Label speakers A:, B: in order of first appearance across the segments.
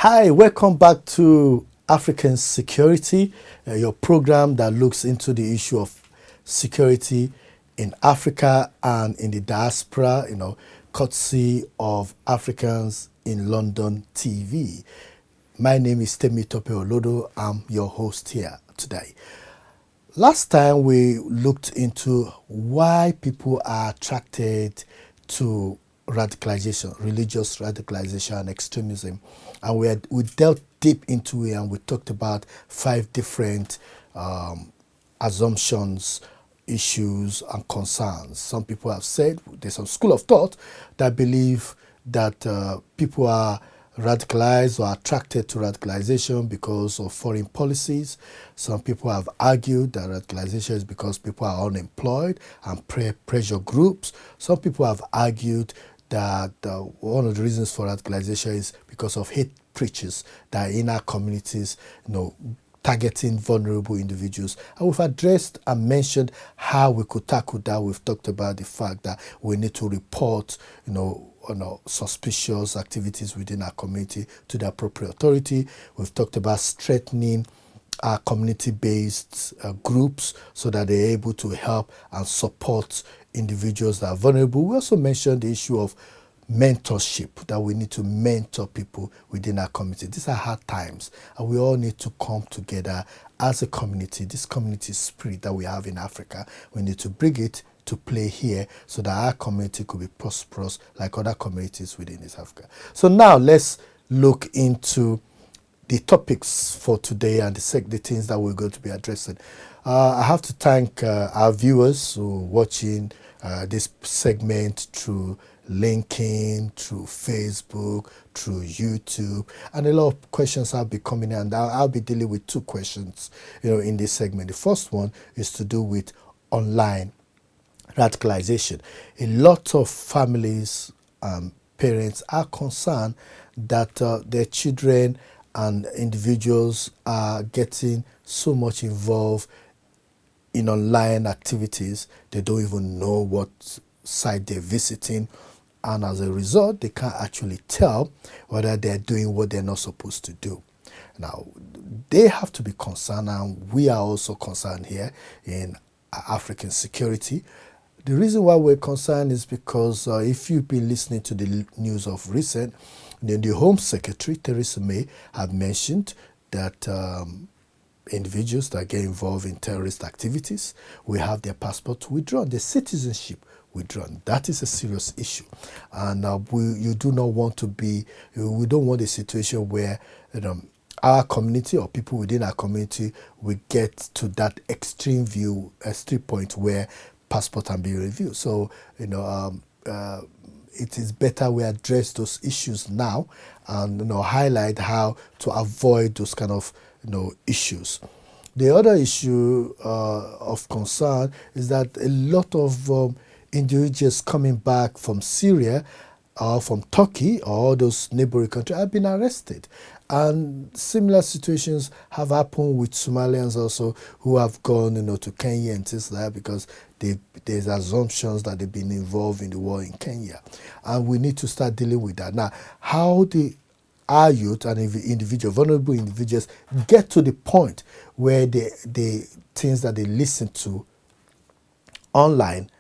A: Hi, welcome back to African Security, your program that looks into the issue of security in Africa and in the diaspora, courtesy of Africans in London TV. My name is Temitope Olodo. I'm your host here today. Last time we looked into why people are attracted to radicalization, religious radicalization and extremism. And we delved deep into it and we talked about 5 different assumptions, issues and concerns. Some people have said there's some school of thought that believe that people are radicalized or attracted to radicalization because of foreign policies. Some people have argued that radicalization is because people are unemployed and pressure groups. Some people have argued that one of the reasons for radicalization is because of hate preachers that are in our communities, targeting vulnerable individuals. And we've addressed and mentioned how we could tackle that. We've talked about the fact that we need to report, suspicious activities within our community to the appropriate authority. We've talked about strengthening our community-based groups so that they're able to help and support individuals that are vulnerable. We also mentioned the issue of mentorship, that we need to mentor people within our community. These are hard times and we all need to come together as a community. This community spirit that we have in Africa, we need to bring it to play here so that our community could be prosperous like other communities within East Africa. So now let's look into the topics for today and the things that we're going to be addressing. I have to thank our viewers who are watching this segment through LinkedIn, through Facebook, through YouTube, and a lot of questions have been coming in, and I'll be dealing with 2 questions in this segment. The first one is to do with online radicalization. A lot of families and parents are concerned that their children and individuals are getting so much involved in online activities, they don't even know what site they're visiting, and as a result, they can't actually tell whether they're doing what they're not supposed to do. Now, they have to be concerned, and we are also concerned here in African security. The reason why we're concerned is because if you've been listening to the news of recent, then the Home Secretary, Theresa May, have mentioned that individuals that get involved in terrorist activities will have their passport withdrawn, their citizenship withdrawn. That is a serious issue. And we don't want a situation where our community or people within our community will get to that extreme point where passport can be reviewed. So, it is better we address those issues now and highlight how to avoid those kind of issues. The other issue of concern is that a lot of individuals coming back from Syria or from Turkey or those neighboring countries have been arrested. And similar situations have happened with Somalians also who have gone to Kenya and things like that because there's assumptions that they've been involved in the war in Kenya. And we need to start dealing with that. Now, how our youth and vulnerable individuals get to the point where the things that they listen to online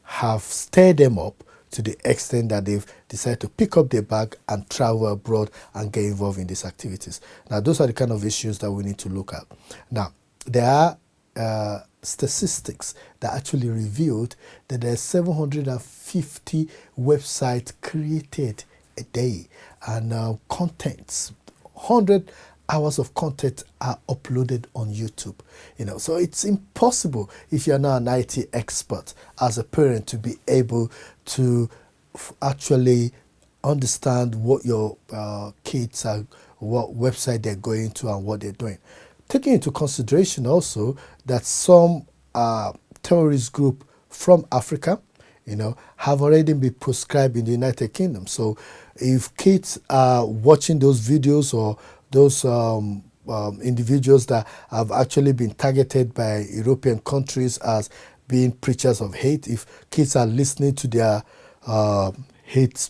A: have stirred them up to the extent that they've decided to pick up their bag and travel abroad and get involved in these activities. Now, those are the kind of issues that we need to look at. Now, there are statistics that actually revealed that there's 750 websites created a day, and contents, 100 hours of content are uploaded on YouTube. So it's impossible if you're not an IT expert as a parent to be able to actually understand what your kids are, what website they're going to and what they're doing. Taking into consideration also that some terrorist group from Africa, have already been proscribed in the United Kingdom. So if kids are watching those videos or those individuals that have actually been targeted by European countries as being preachers of hate, if kids are listening to their hate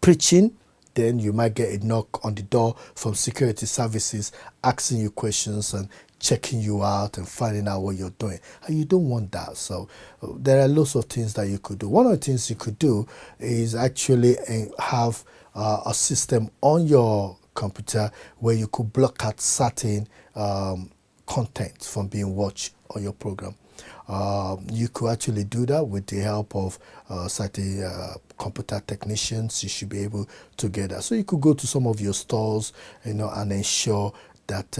A: preaching, then you might get a knock on the door from security services asking you questions and checking you out and finding out what you're doing, and you don't want that. So there are lots of things that you could do. One of the things you could do is actually have a system on your computer where you could block out certain content from being watched on your program. You could actually do that with the help of certain computer technicians. You should be able to get that. So you could go to some of your stores, and ensure that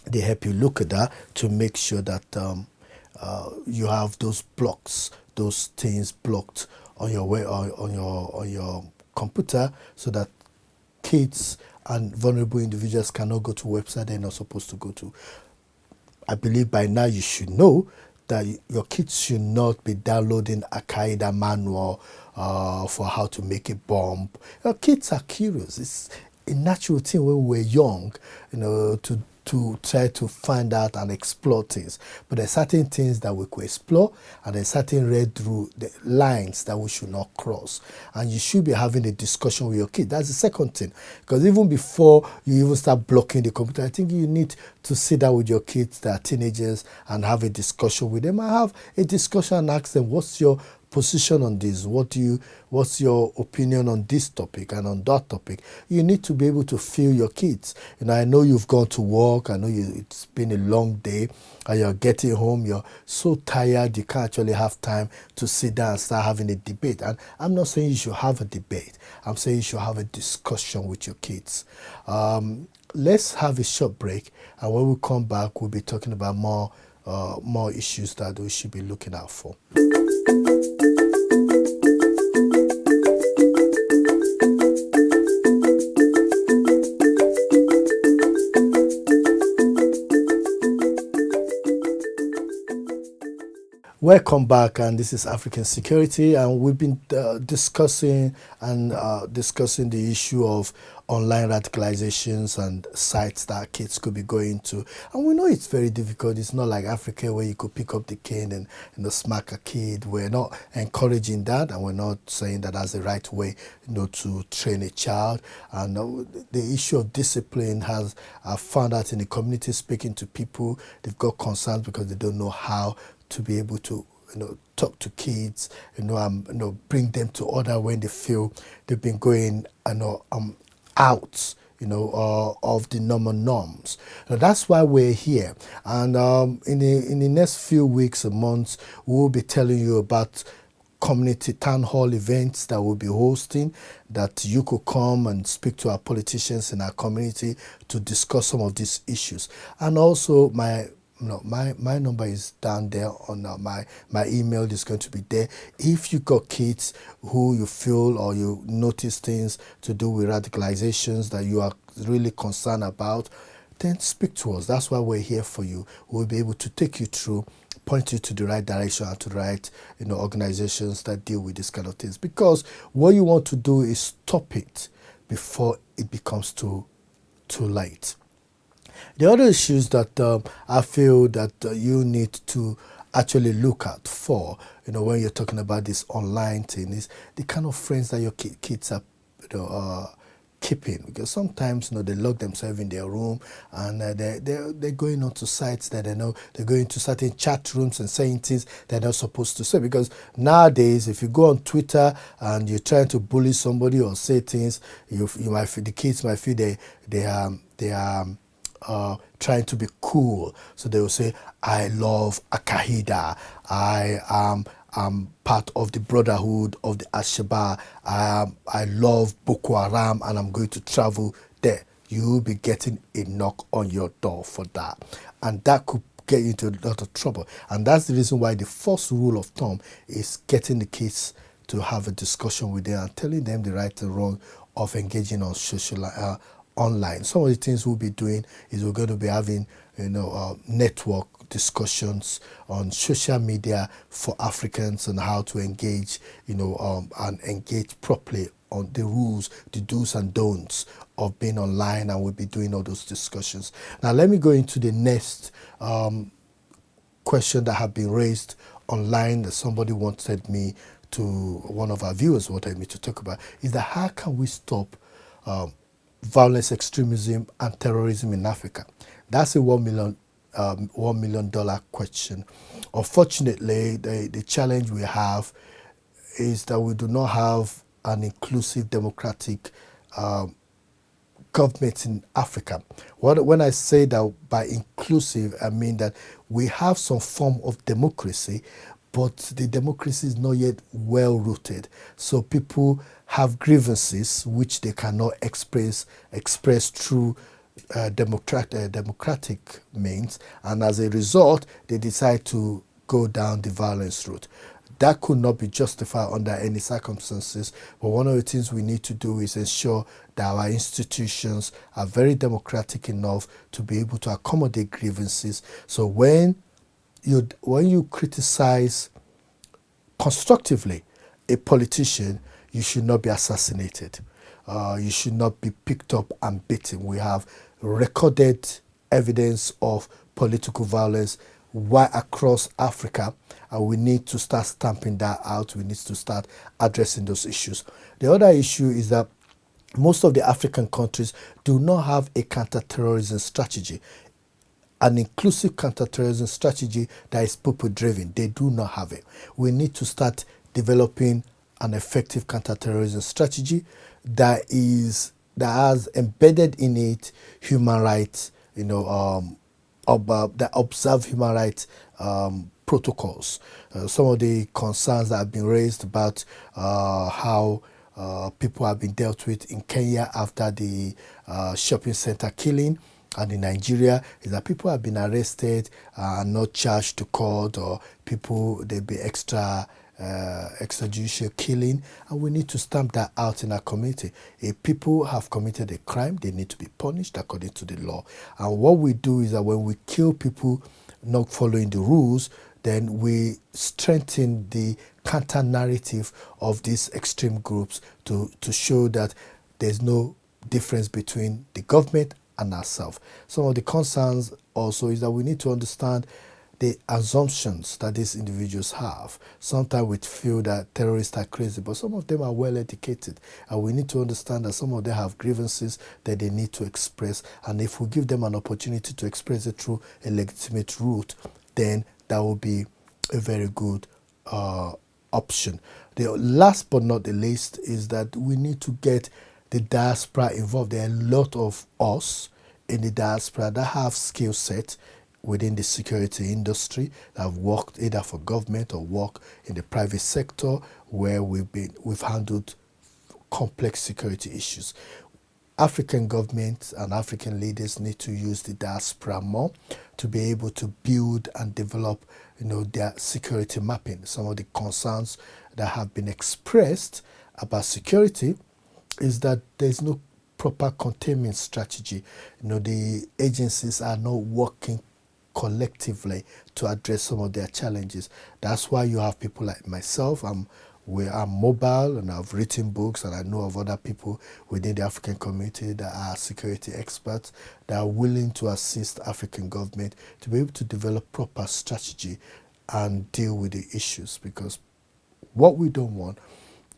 A: they help you look at that to make sure that you have those blocks, those things blocked on your way on your computer, so that kids and vulnerable individuals cannot go to website they're not supposed to go to. I believe by now you should know that your kids should not be downloading Al Qaeda manual for how to make a bomb. Your kids are curious. It's a natural thing when we're young, to try to find out and explore things. But there are certain things that we could explore, and there are certain red lines that we should not cross. And you should be having a discussion with your kid. That's the second thing. Because even before you even start blocking the computer, I think you need to sit down with your kids that are teenagers and have a discussion with them. And have a discussion and ask them, what's your position on this? What's your opinion on this topic and on that topic? You need to be able to feel your kids. I know you've gone to work. I know it's been a long day, and you're getting home. You're so tired you can't actually have time to sit down and start having a debate. And I'm not saying you should have a debate. I'm saying you should have a discussion with your kids. Let's have a short break, and when we come back, we'll be talking about more issues that we should be looking out for. Welcome back, and this is African Security, and we've been discussing the issue of online radicalizations and sites that kids could be going to. And we know it's very difficult. It's not like Africa where you could pick up the cane and smack a kid. We're not encouraging that, and we're not saying that that's the right way, to train a child. And the issue of discipline I've found out in the community, speaking to people, they've got concerns because they don't know how to be able to talk to kids, bring them to order when they feel they've been going out of the normal norms. Now, that's why we're here, and in the next few weeks and months, we'll be telling you about community town hall events that we'll be hosting, that you could come and speak to our politicians in our community to discuss some of these issues. And also my number is down there on my email is going to be there. If you got kids who you feel or you notice things to do with radicalizations that you are really concerned about, then speak to us. That's why we're here for you. We'll be able to take you through, point you to the right direction and to the right organizations that deal with these kind of things. Because what you want to do is stop it before it becomes too late. The other issues that I feel that you need to actually look out for, when you're talking about this online thing, is the kind of friends that your kids are, keeping. Because sometimes, they lock themselves in their room, and they're going onto sites that they know, they're going to certain chat rooms and saying things they're not supposed to say. Because nowadays, if you go on Twitter and you're trying to bully somebody or say things, the kids might feel they are trying to be cool. So they will say, I love Al Qaeda, I'm part of the Brotherhood of the Al-Shabaab, I love Boko Haram, and I'm going to travel there. You will be getting a knock on your door for that. And that could get you into a lot of trouble. And that's the reason why the first rule of thumb is getting the kids to have a discussion with them and telling them the right and wrong of engaging on social online. Some of the things we'll be doing is we're going to be having network discussions on social media for Africans and how to engage and engage properly on the rules, the do's and don'ts of being online, and we'll be doing all those discussions. Now let me go into the next question that have been raised online that one of our viewers wanted me to talk about, is that how can we stop violence, extremism, and terrorism in Africa? That's a $1 million question. Unfortunately, the challenge we have is that we do not have an inclusive democratic government in Africa. When I say that by inclusive, I mean that we have some form of democracy, but the democracy is not yet well rooted. So people have grievances which they cannot express through democratic means, and as a result, they decide to go down the violence route. That could not be justified under any circumstances, but one of the things we need to do is ensure that our institutions are very democratic enough to be able to accommodate grievances. So when you criticize constructively a politician, you should not be assassinated. You should not be picked up and beaten. We have recorded evidence of political violence right across Africa, and we need to start stamping that out. We need to start addressing those issues. The other issue is that most of the African countries do not have a counter-terrorism strategy, an inclusive counterterrorism strategy that is people-driven. They do not have it. We need to start developing an effective counterterrorism strategy that has embedded in it human rights, that observe human rights protocols. Some of the concerns that have been raised about how people have been dealt with in Kenya after the shopping center killing, and in Nigeria, is that people have been arrested and not charged to court, or they've been extrajudicial killing, and we need to stamp that out in our community. If people have committed a crime, they need to be punished according to the law. And what we do is that when we kill people not following the rules, then we strengthen the counter narrative of these extreme groups to show that there's no difference between the government and ourselves. Some of the concerns also is that we need to understand the assumptions that these individuals have. Sometimes we feel that terrorists are crazy, but some of them are well educated, and we need to understand that some of them have grievances that they need to express, and if we give them an opportunity to express it through a legitimate route, then that will be a very good option. The last but not the least is that we need to get the diaspora involved. There are a lot of us in the diaspora that have skill set within the security industry, that have worked either for government or work in the private sector, where we've handled complex security issues. African governments and African leaders need to use the diaspora more to be able to build and develop, their security mapping. Some of the concerns that have been expressed about security is that there's no proper containment strategy. The agencies are not working collectively to address some of their challenges. That's why you have people like myself. I'm mobile, and I've written books, and I know of other people within the African community that are security experts that are willing to assist African government to be able to develop proper strategy and deal with the issues. Because what we don't want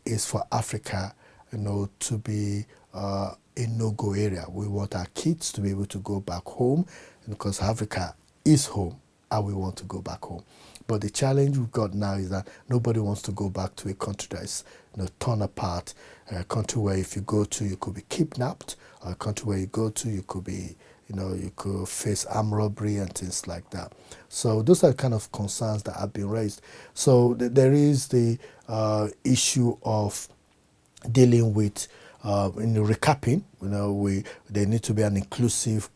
A: is for Africa, to be a no-go area. We want our kids to be able to go back home, because Africa is home, and we want to go back home. But the challenge we've got now is that nobody wants to go back to a country that is torn apart, a country where if you go to, you could be kidnapped, or a country where you go to, you could be, you could face armed robbery and things like that. So those are the kind of concerns that have been raised. So there is the issue of dealing with in recapping. There need to be an inclusive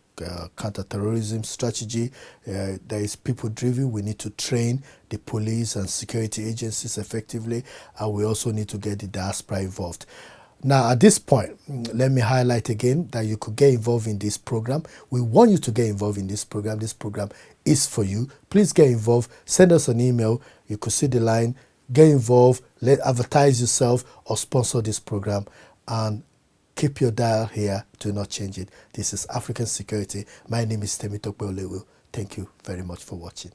A: counter-terrorism strategy. There is people-driven. We need to train the police and security agencies effectively, and we also need to get the diaspora involved. Now, at this point, let me highlight again that you could get involved in this program. We want you to get involved in this program. This program is for you. Please get involved. Send us an email. You could see the line. Get involved. Advertise yourself or sponsor this program, and keep your dial here. Do not change it. This is African Security. My name is Temitope Olodo. Thank you very much for watching.